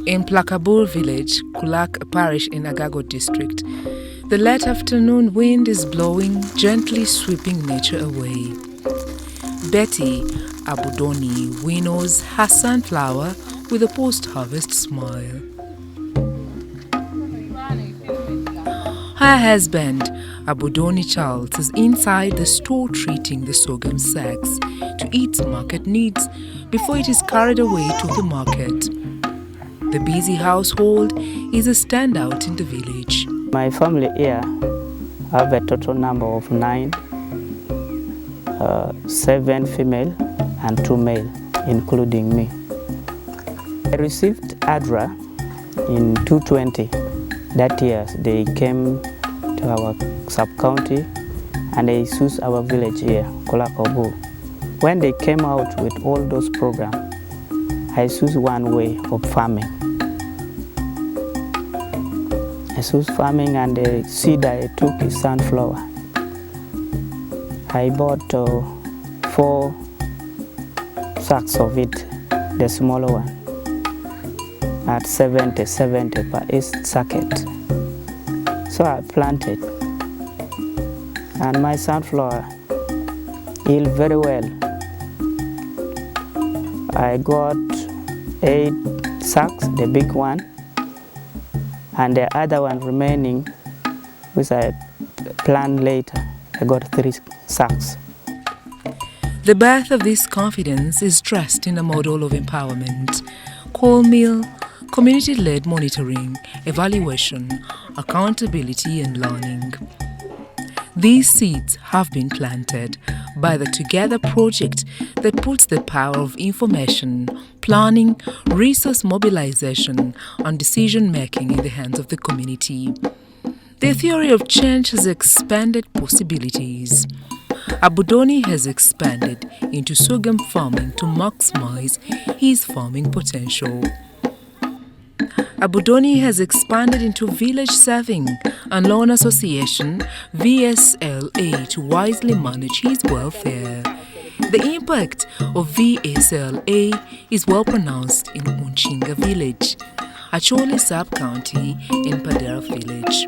In Plakabur village, Kulak parish in Agago district, the late afternoon wind is blowing, gently sweeping nature away. Betty Abudoni winnows her sunflower with a post-harvest smile. Her husband, Abudoni Charles, is inside the store treating the sorghum sacks to its market needs before it is carried away to the market. The busy household is a standout in the village. My family here have a total number of 9, 7 female and 2 male, including me. I received Adra in 2020. That year they came to our sub-county and they chose our village here, Kolakobu. When they came out with all those programs, I chose one way of farming. I chose farming, and the seed I took is sunflower. I bought 4 sacks of it, the smaller one, at 70 per each sacket. So I planted, and my sunflower yielded very well. I got 8 sacks, the big one, and the other one remaining, which I planned later, I got 3 sacks. The birth of this confidence is dressed in a model of empowerment, coal mill, community-led monitoring, evaluation, accountability and learning. These seeds have been planted by the Together project that puts the power of information, planning, resource mobilization and decision-making in the hands of the community. The theory of change has expanded possibilities. Abudoni has expanded into sorghum farming to maximize his farming potential. Abudoni has expanded into village saving and loan association VSLA to wisely manage his welfare. The impact of VSLA is well pronounced in Unchinga village, Acholi sub-county in Padera village.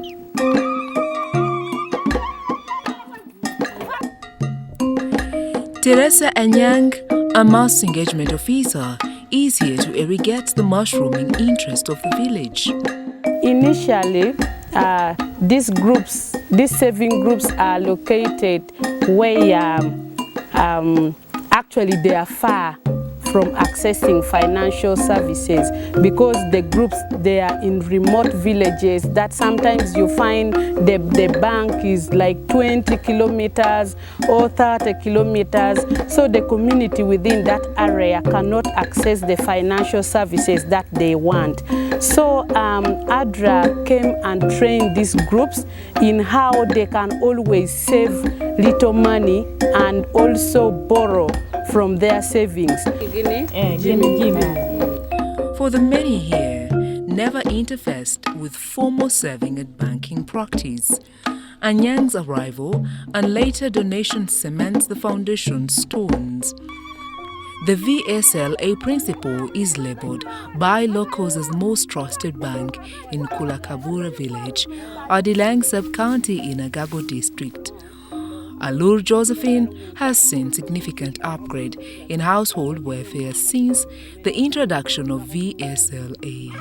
Teresa Anyang, a mass engagement officer, is here to irrigate the mushrooming interest of the village. Initially, these saving groups are located where actually they are far from accessing financial services, because the groups, they are in remote villages that sometimes you find the bank is like 20 kilometers or 30 kilometers, so the community within that area cannot access the financial services that they want. So Adra came and trained these groups in how they can always save little money and also borrow from their savings. For the many here, never interfaced with formal saving and banking practice. Anyang's arrival and later donation cements the foundation stones. The VSLA principle is labeled by locals as most trusted bank in Kulakabura village, Adilang sub-county in Agago district. Alur Josephine has seen significant upgrade in household welfare since the introduction of VSLA.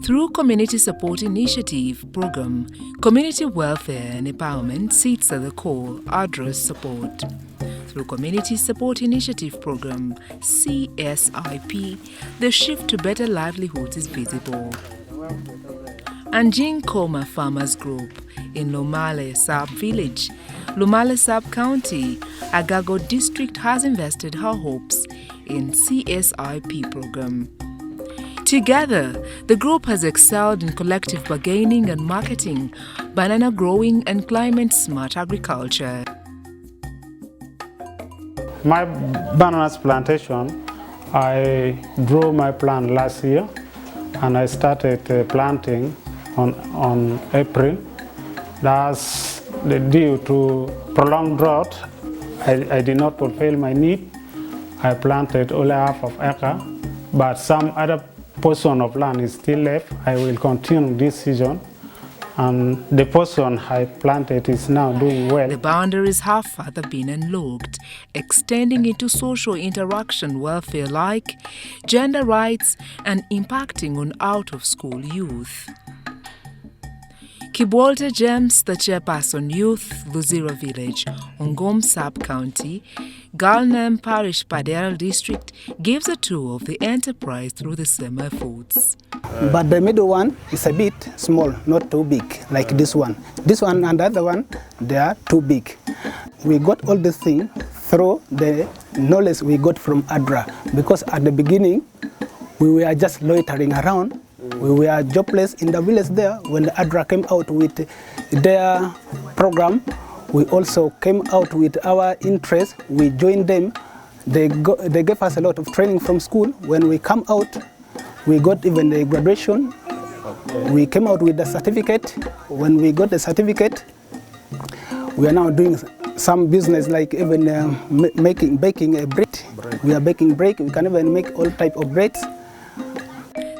Through Community Support Initiative Program, Community Welfare and Empowerment sits at the core Adra's support. Through Community Support Initiative Program, CSIP, the shift to better livelihoods is visible. Anjing Koma Farmers Group in Lomale Sub-Village, Lomale Sub-County, Agago District has invested her hopes in CSIP program. Together, the group has excelled in collective bargaining and marketing, banana growing and climate-smart agriculture. My bananas plantation, I grew my plant last year, and I started planting on April. That's due to prolonged drought. I did not fulfill my need. I planted only half of acre, but some other portion of land is still left. I will continue this season, and the portion I planted is now doing well. The boundaries have further been unlocked, extending into social interaction welfare like gender rights and impacting on out-of-school youth. Kibwalte James, the chairperson Youth Luzira Village, Ongom Sub-County, Galnam Parish Padel District, gives a tour of the enterprise through the same efforts. But the middle one is a bit small, not too big, like this one. This one and the other one, they are too big. We got all this thing through the knowledge we got from Adra, because at the beginning, we were just loitering around. We were jobless in the village there. When the Adra came out with their program, we also came out with our interest. We joined them. They gave us a lot of training from school. When we come out, we got even the graduation. We came out with the certificate. When we got the certificate, we are now doing some business, like even baking a bread. We are baking bread. We can even make all type of breads.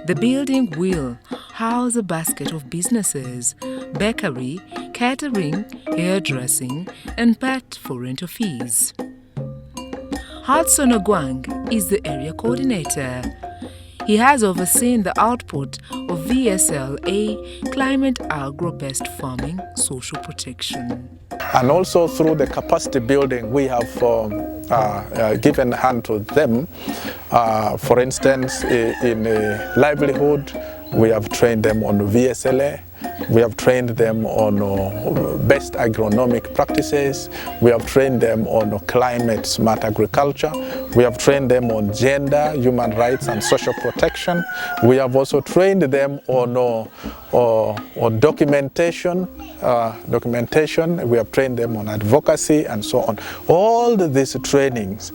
The building will house a basket of businesses: bakery, catering, hairdressing, and pet for rental fees. Hudson Ogwang is the area coordinator. He has overseen the output of VSLA, Climate Agro-Based Farming, Social Protection. And also through the capacity building, we have given hand to them. For instance, in livelihood, we have trained them on VSLA. We have trained them on best agronomic practices. We have trained them on climate smart agriculture. We have trained them on gender, human rights and social protection. We have also trained them on documentation. We have trained them on advocacy and so on. All these trainings,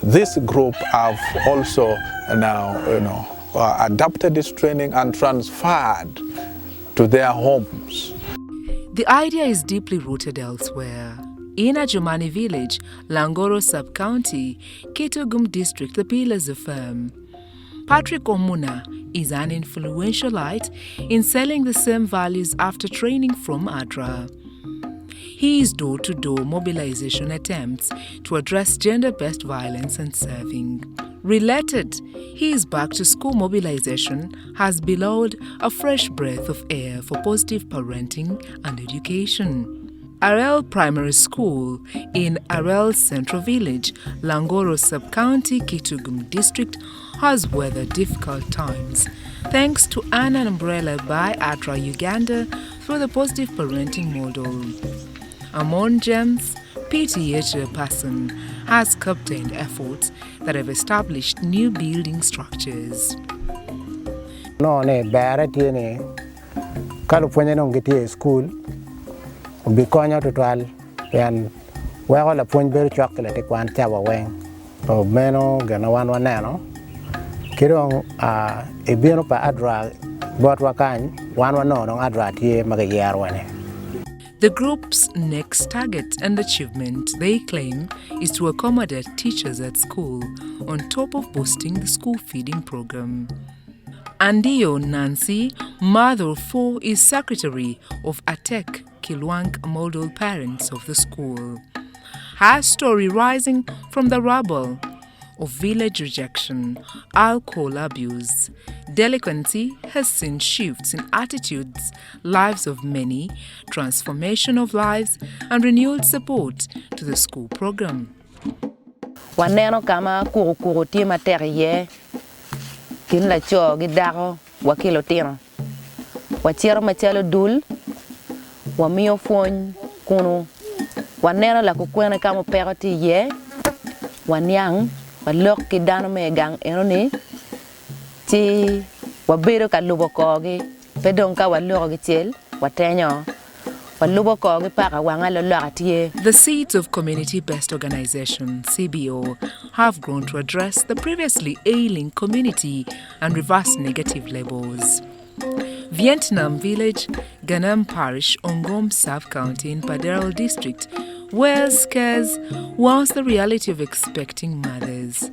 this group have also now adapted this training and transferred to their homes. The idea is deeply rooted elsewhere. In Ajumani village, Langoro sub-county, Kitugum district, the pillars affirm. Patrick Omuna is an influentialite in selling the same values after training from Adra. His door-to-door mobilization attempts to address gender-based violence and serving. Related, his back-to-school mobilization has blowed a fresh breath of air for positive parenting and education. Arel Primary School in Arel Central Village, Langoro Sub-County, Kitugum District, has weathered difficult times thanks to an umbrella by Adra Uganda through the positive parenting model. Amon James, PTA chairperson, has captained efforts that have established new building structures. No, bare tiene California no get school. Bikonya to 12 and we all a point very chocolate one tower wing. So meno gana one nano. Kirong a bino pa Adra bought wakan one no Adra tie magayar one. The group's next target and achievement, they claim, is to accommodate teachers at school on top of boosting the school feeding program. Andio Nancy, mother of 4, is secretary of ATEC Kilwang Model Parents of the school. Her story rising from the rubble of village rejection, alcohol abuse, delinquency has seen shifts in attitudes, lives of many, transformation of lives, and renewed support to the school program. Waneno kama kuru ti materie kin la cho gidaro wakilo tino. Wachiro machelo dul wa mio fon kuno waneno la kukwena kama peroti ye wanyang walok ki dano me gang enoni ti wabiro ka lubo kogi pedon ka waloro gi chel watenyo The seeds of community-based organization, CBO, have grown to address the previously ailing community and reverse negative labels. Vietnam Village, Ganam Parish, Ongom Sub-County in Paderel District, where scarce was the reality of expecting mothers.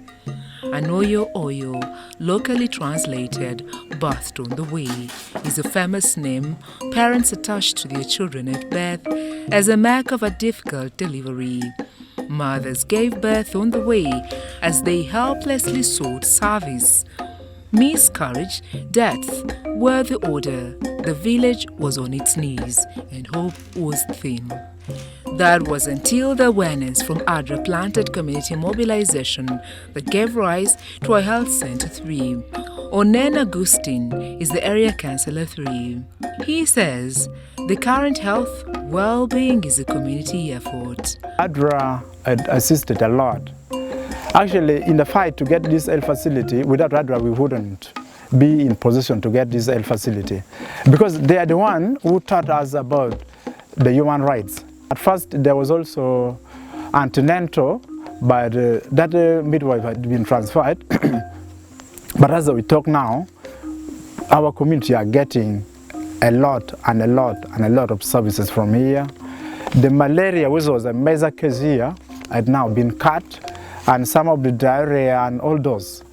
Anoyo Oyo, locally translated birthed on the way, is a famous name parents attach to their children at birth as a mark of a difficult delivery. Mothers gave birth on the way as they helplessly sought service. Miscarriage, death were the order. The village was on its knees and hope was thin. That was until the awareness from Adra planted community mobilization that gave rise to a health center 3. Onen Agustin is the area councillor 3. He says the current health well-being is a community effort. Adra had assisted a lot. Actually, in the fight to get this health facility, without Adra we wouldn't be in position to get this health facility, because they are the one who taught us about the human rights. At first, there was also antenatal, but that midwife had been transferred. But as we talk now, our community are getting a lot of services from here. The malaria, which was a major case here, had now been cut, and some of the diarrhea and all those,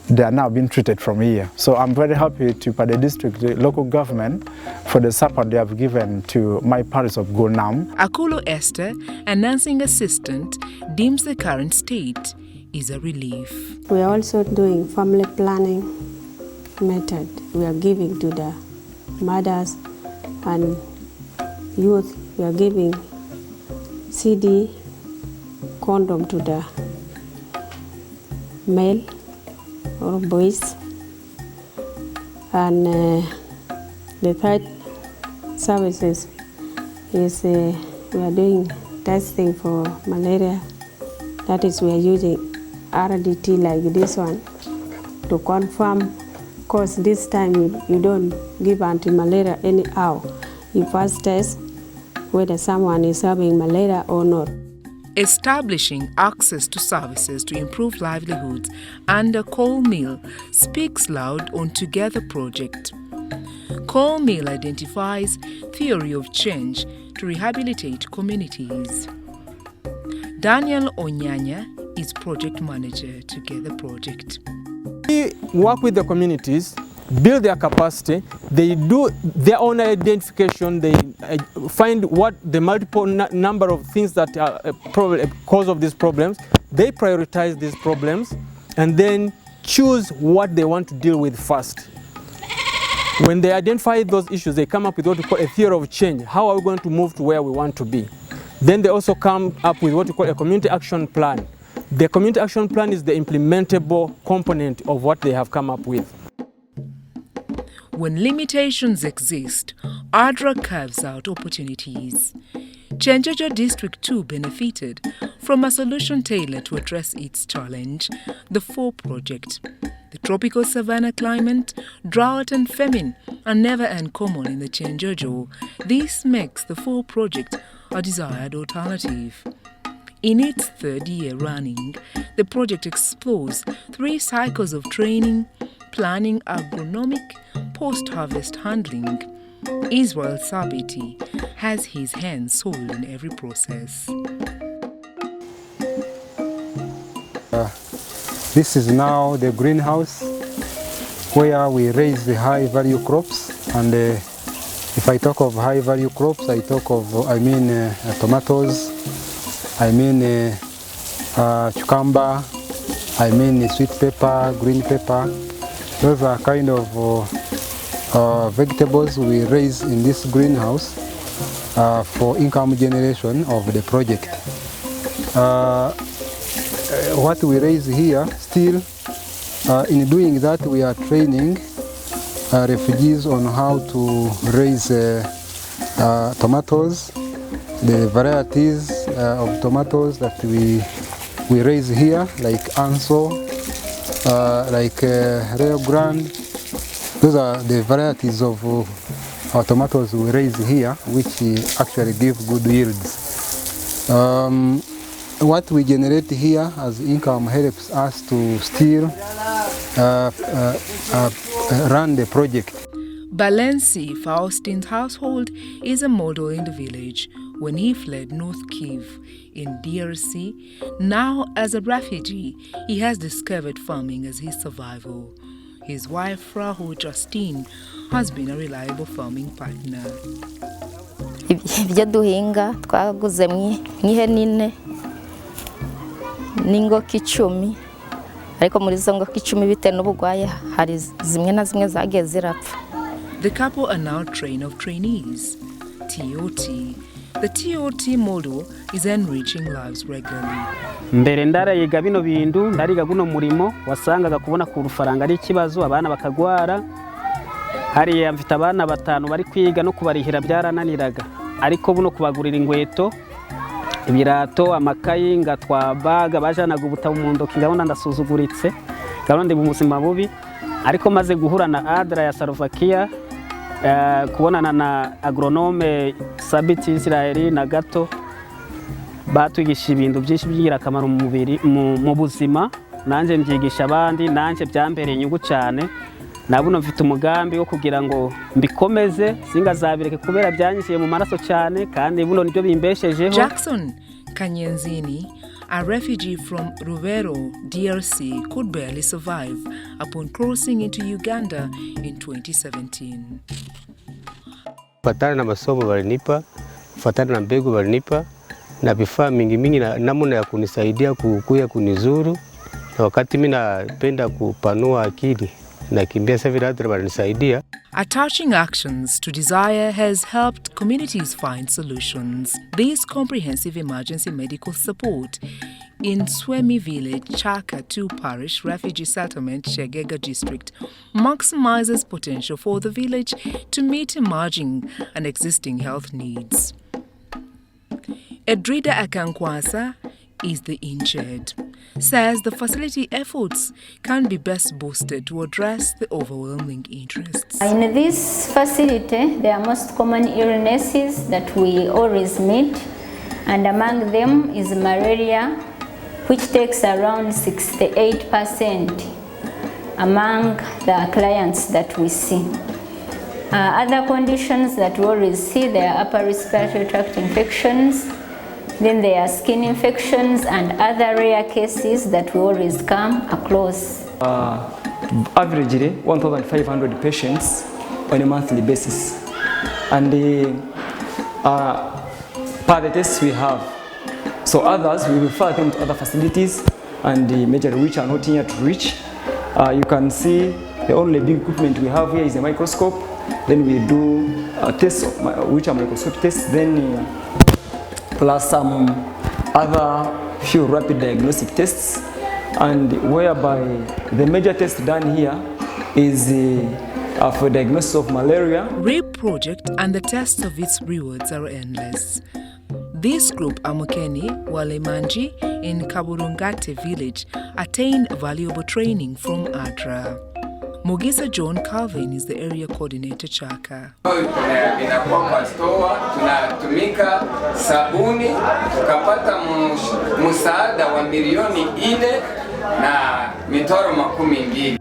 they are now being treated from here. So I'm very happy to the district, the local government, for the support they have given to my parish of Gonam. Akulo Esther, a nursing assistant, deems the current state is a relief. We are also doing family planning method. We are giving to the mothers and youth. We are giving CD condom to the male or boys, and the third services is we are doing testing for malaria. That is, we are using RDT like this one to confirm, because this time you don't give anti-malaria anyhow. You first test whether someone is having malaria or not. Establishing access to services to improve livelihoods under Coal Mill speaks loud on Together project. Coal Mill identifies theory of change to rehabilitate communities. Daniel Onyanya is project manager Together project. We work with the communities, build their capacity, they do their own identification, they find what the multiple number of things that are a cause of these problems, they prioritize these problems and then choose what they want to deal with first. When they identify those issues, they come up with what we call a theory of change. How are we going to move to where we want to be? Then they also come up with what we call a community action plan. The community action plan is the implementable component of what they have come up with. When limitations exist, Adra carves out opportunities. Chenjejo District 2 benefited from a solution tailored to address its challenge, the 4 project. The tropical savanna climate, drought and famine are never uncommon in the Chenjejo. This makes the 4 project a desired alternative. In its 3rd year running, the project explores 3 cycles of training, planning, agronomic, post-harvest handling. Israel Sabiti has his hands soiled in every process. This is now the greenhouse where we raise the high-value crops, and if I talk of high-value crops, I mean tomatoes, I mean cucumber, I mean sweet pepper, green pepper. Those are kind of vegetables we raise in this greenhouse for income generation of the project. What we raise here, still in doing that, we are training refugees on how to raise tomatoes, the varieties of tomatoes that we raise here, like Anso, like Rio Grande. Those are the varieties of our tomatoes we raise here, which actually give good yields. What we generate here as income helps us to still run the project. Balenci Faustin's household is a model in the village when he fled North Kivu in DRC. Now, as a refugee, he has discovered farming as his survival. His wife, Frau Justine, has been a reliable farming partner. Ibyo duhinga twaguze mw'ihene n'ingoko 10 ariko muri zo ngoko 10 bitewe n'ubugwaye hari zimwe na zimwe zagiye zirapfa. The couple are now trained of trainees, TOT. The TOT model is enriching lives regularly. Mbere ndarayiga bino bintu ndariga guno murimo wasangaga kubona ku rufaranga ari ikibazo abana bakagwara. Hariya mfite abana 5 bari kwiga no kubarihira byarananiraga ariko buno kubagurira ingweto ibirato amakayi ngatwabaga bajanaga ubutabo mu ndoki ngabona ndasuzuguritse ngabona mu buzima bubi ariko maze guhura na Adra ya Slovakia kubonana na agronome Sabiti Israeli na gato batwigisha ibintu byinshi byingira akamaro mu mubiri mu buzima nanje mbyigisha abandi nanje byambereye inyungu cyane nabuno mfite umugambi wo kugira ngo mbikomeze singazabireke kubera byanyishiye mu maraso cyane kandi buno nibyo bimbeshejeho. Jackson Kanyenzini, a refugee from Rubero, DRC, could barely survive upon crossing into Uganda in 2017. Fatana na masomo walinipa, fatana na mbegu walinipa, na vifaa mingi na namna ya kunisaidia kukuya kunizuru, na wakati mimi napenda kupanua akili na kimbia sasa vile Adra walisaidia. Attaching actions to desire has helped communities find solutions. This comprehensive emergency medical support in Swemi Village, Chaka 2 Parish Refugee Settlement, Shegega District, maximizes potential for the village to meet emerging and existing health needs. Edrida Akankwasa is the in-charge, says the facility efforts can be best boosted to address the overwhelming interests. In this facility, there are most common illnesses that we always meet, and among them is malaria, which takes around 68% among the clients that we see. Other conditions that we always see, there are upper respiratory tract infections, then there are skin infections and other rare cases that we always come across. Averagely 1,500 patients on a monthly basis. And per the tests we have. So others, we refer them to other facilities and majorly which are not here to reach. You can see the only big equipment we have here is a microscope. Then we do tests, which are microscope tests, then plus some other few rapid diagnostic tests, and whereby the major test done here is for diagnosis of malaria. RAPE project and the tests of its rewards are endless. This group, Amukeni Walemanji in Kaburungate village, attained valuable training from Adra. Mogisa John Calvin is the area coordinator Chaka. Inakuwa kwa store, tunatumika sabuni, tukapata msaada wa milioni 4 na mitoro 12.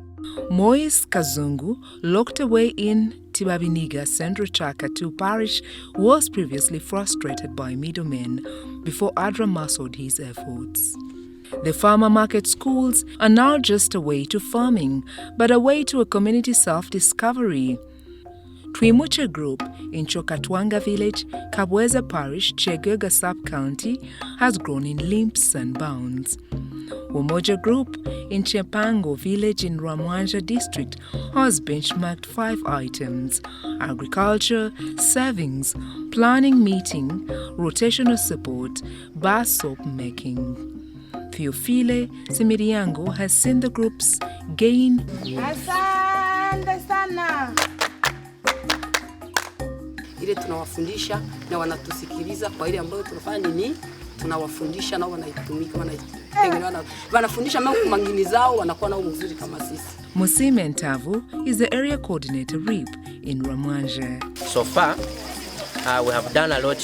Moise Kazungu, locked away in Tibabiniga, Central Chaka 2 Parish, was previously frustrated by middlemen before Adra muscled his efforts. The farmer market schools are not just a way to farming, but a way to a community self-discovery. Twimuche Group in Chokatwanga Village, Kabweza Parish, Chegega Sub-County has grown in leaps and bounds. Umoja Group in Chepango Village in Ramwanja District has benchmarked 5 items: agriculture, savings, planning meeting, rotational support, bar soap making. Theophile Simiriango has seen the groups gain. Asante sana. Ile tunawafundisha na wanatusikiliza kwa ile ambayo tunafanya nini tunawafundisha nao wanaitumika, wanafundisha mangini zao, wanakuwa nao mzuri kama sisi. Musime Ntavu is the area coordinator REAP in Ramwanje. So far, we have done a lot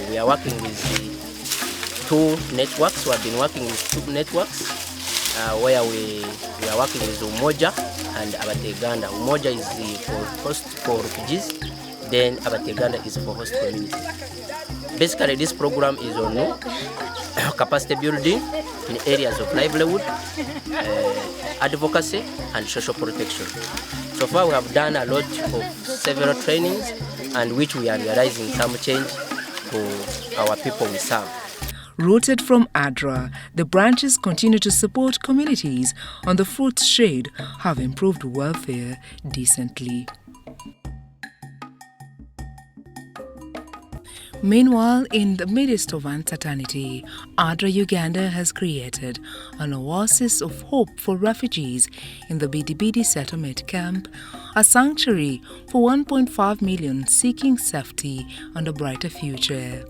we are working with two networks. We have been working with two networks where we are working with Umoja and Adra Uganda. Umoja is for refugees, then Adra Uganda is for host community. Basically, this program is on capacity building in areas of livelihood, advocacy, and social protection. So far, we have done a lot of several trainings, and which we are realizing some change for our people we serve. Rooted from Adra, the branches continue to support communities on the fruits shade have improved welfare decently. Meanwhile, in the midst of uncertainty, Adra Uganda has created an oasis of hope for refugees in the Bidibidi settlement camp, a sanctuary for 1.5 million seeking safety and a brighter future.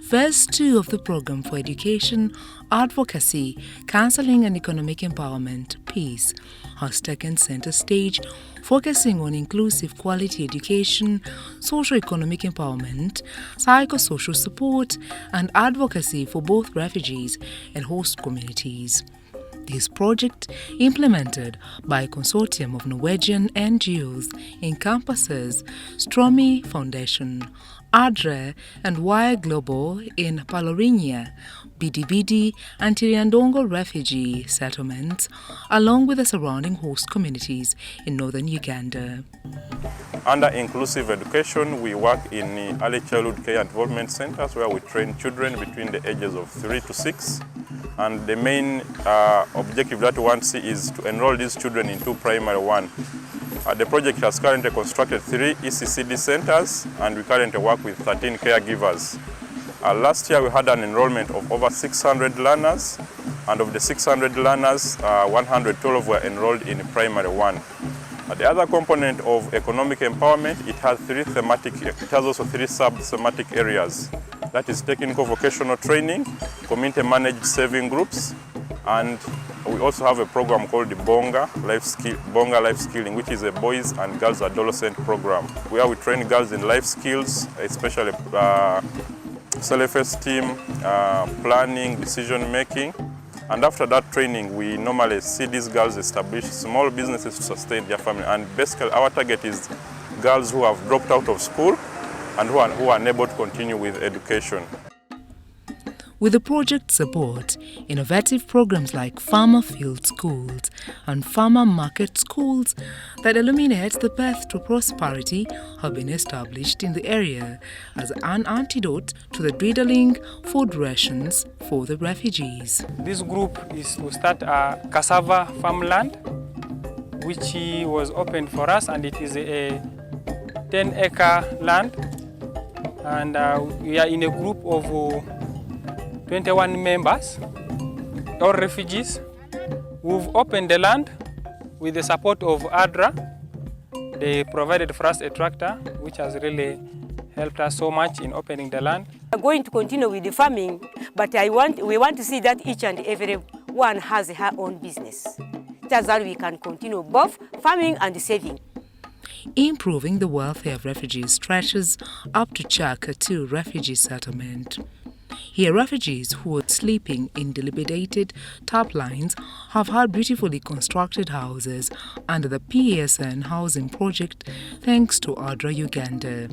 Phase 2 of the program for education, advocacy, counseling and economic empowerment, PEACE, has taken center stage, focusing on inclusive quality education, socio-economic empowerment, psychosocial support, and advocacy for both refugees and host communities. This project, implemented by a consortium of Norwegian NGOs, encompasses Stromi Foundation, Adra and Wire Global in Palorinia, Bidibidi and Tiriandongo refugee settlements, along with the surrounding host communities in northern Uganda. Under inclusive education, we work in early childhood care and development centers where we train children between the ages of 3 to 6. And the main objective that we want to see is to enroll these children into primary one. The project has currently constructed 3 ECCD centers, and we currently work with 13 caregivers. Last year we had an enrollment of over 600 learners, and of the 600 learners, 112 were enrolled in primary one. The other component of economic empowerment, it has also 3 sub-thematic areas. That is technical vocational training, community managed saving groups, and we also have a program called the Bonga Life Skilling, which is a boys and girls adolescent program, where we train girls in life skills, especially self-esteem, planning, decision making. And after that training, we normally see these girls establish small businesses to sustain their family. And basically our target is girls who have dropped out of school and who are unable to continue with education. With the project support, innovative programs like farmer field schools and farmer market schools that illuminate the path to prosperity have been established in the area as an antidote to the dwindling food rations for the refugees. This group is to start a cassava farmland, which was opened for us, and it is a 10-acre land. And we are in a group of 21 members, all refugees. We've opened the land with the support of Adra. They provided for us a tractor, which has really helped us so much in opening the land. We're going to continue with the farming, but we want to see that each and every one has her own business. That's how we can continue both farming and saving. Improving the welfare of refugees stretches up to Chaka 2 refugee settlement. Here, refugees who are sleeping in dilapidated top lines have had beautifully constructed houses under the PSN housing project thanks to Adra Uganda.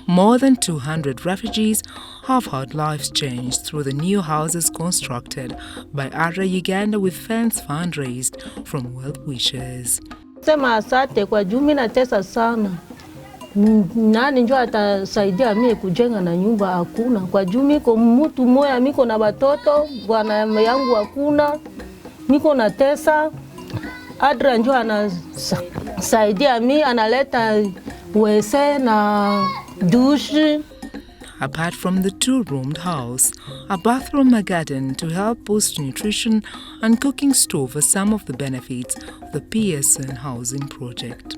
More than 200 refugees have had lives changed through the new houses constructed by Adra Uganda with funds fundraised from well-wishers. Sema asante kwa juu mimi natesa sana. Nani njoo atasaidia mimi kujenga na nyumba hakuna. Kwa juu miko mtu mmoja miko na watoto, bwana yangu hakuna. Niko na tesa. Adra njoo anasaidia mimi, analeta wese na douche. Apart from the 2-roomed house, a bathroom and garden to help boost nutrition and cooking stove are some of the benefits of the PSN housing project.